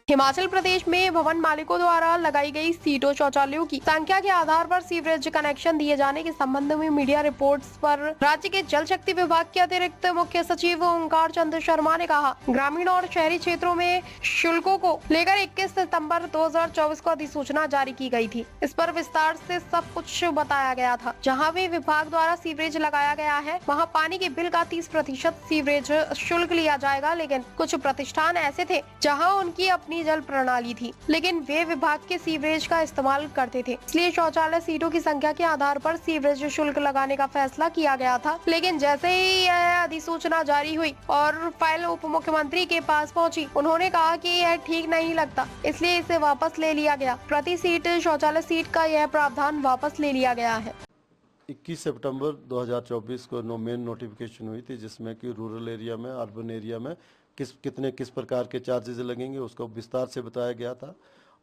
हिमाचल प्रदेश में भवन मालिकों द्वारा लगाई गई सीटों शौचालयों की संख्या के आधार पर सीवरेज कनेक्शन दिए जाने के संबंध में मीडिया रिपोर्ट्स पर राज्य के जल शक्ति विभाग के अतिरिक्त मुख्य सचिव ओंकार चंद्र शर्मा ने कहा, ग्रामीण और शहरी क्षेत्रों में शुल्कों को लेकर 21 सितंबर 2024 को अधिसूचना जारी की गई थी। इस पर विस्तार से सब कुछ बताया गया था। जहाँ भी विभाग द्वारा सीवरेज लगाया गया है, वहाँ पानी के बिल का 30% सीवरेज शुल्क लिया जाएगा, लेकिन कुछ प्रतिष्ठान ऐसे थे जहाँ उनकी अपनी जल प्रणाली थी, लेकिन वे विभाग के सीवरेज का इस्तेमाल करते थे। इसलिए शौचालय सीटों की संख्या के आधार पर सीवरेज शुल्क लगाने का फैसला किया गया था। लेकिन जैसे ही यह अधिसूचना जारी हुई और फाइल उप मुख्यमंत्री के पास पहुंची, उन्होंने कहा कि यह ठीक नहीं लगता, इसलिए इसे वापस ले लिया गया। प्रति सीट शौचालय सीट का यह प्रावधान वापस ले लिया गया है। 21 सितंबर 2024 को मेन नोटिफिकेशन हुई थी, जिसमें कि रूरल एरिया में, अर्बन एरिया में किस प्रकार के चार्जेस लगेंगे उसको विस्तार से बताया गया था।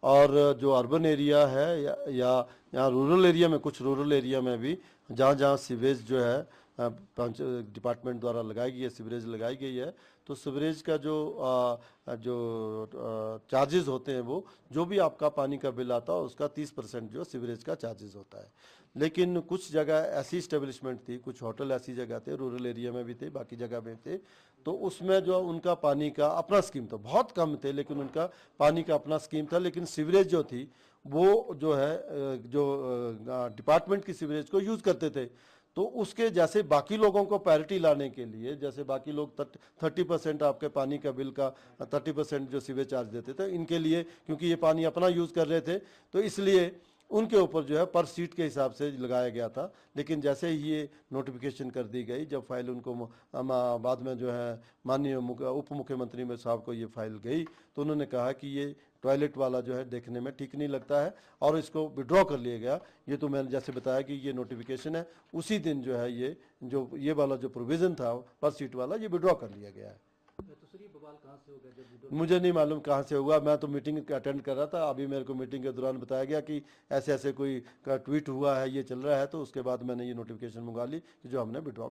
और जो अर्बन एरिया है या यहाँ रूरल एरिया में, कुछ रूरल एरिया में भी जहाँ सीवेज जो है डिपार्टमेंट द्वारा लगाई गई है, सीवरेज लगाई गई है, तो सीवरेज का जो चार्जेस होते हैं, वो जो भी आपका पानी का बिल आता है उसका 30% जो सीवरेज का चार्जेस होता है। लेकिन कुछ जगह ऐसी इस्टेब्लिशमेंट थी, कुछ होटल ऐसी जगह थे, रूरल एरिया में भी थे, बाकी जगह में थे, तो उसमें जो उनका पानी का अपना स्कीम था, बहुत कम थे लेकिन उनका पानी का अपना स्कीम था, लेकिन सीवरेज जो थी वो जो है डिपार्टमेंट की सीवरेज को यूज़ करते थे। तो उसके जैसे बाकी लोगों को पैरिटी लाने के लिए, जैसे बाकी लोग 30% आपके पानी का बिल का 30% जो सीवेज चार्ज देते थे, इनके लिए क्योंकि ये पानी अपना यूज़ कर रहे थे, तो इसलिए उनके ऊपर जो है पर सीट के हिसाब से लगाया गया था। लेकिन जैसे ही ये नोटिफिकेशन कर दी गई, जब फाइल उनको बाद में जो है माननीय उप मुख्यमंत्री में साहब को ये फाइल गई, तो उन्होंने कहा कि ये टॉयलेट वाला जो है देखने में ठीक नहीं लगता है और इसको विड्रॉ कर लिया गया। ये तो मैंने जैसे बताया कि ये नोटिफिकेशन है, उसी दिन जो है ये वाला जो प्रोविज़न था पर सीट वाला, ये विड्रॉ कर लिया गया है। तो सर ये बवाल कहाँ से हो गया जब मुझे नहीं मालूम कहाँ से हुआ, मैं तो मीटिंग अटेंड कर रहा था। अभी मेरे को मीटिंग के दौरान बताया गया कि ऐसे ऐसे कोई का ट्वीट हुआ है, ये चल रहा है, तो उसके बाद मैंने ये नोटिफिकेशन मंगा ली कि जो हमने विड्रॉ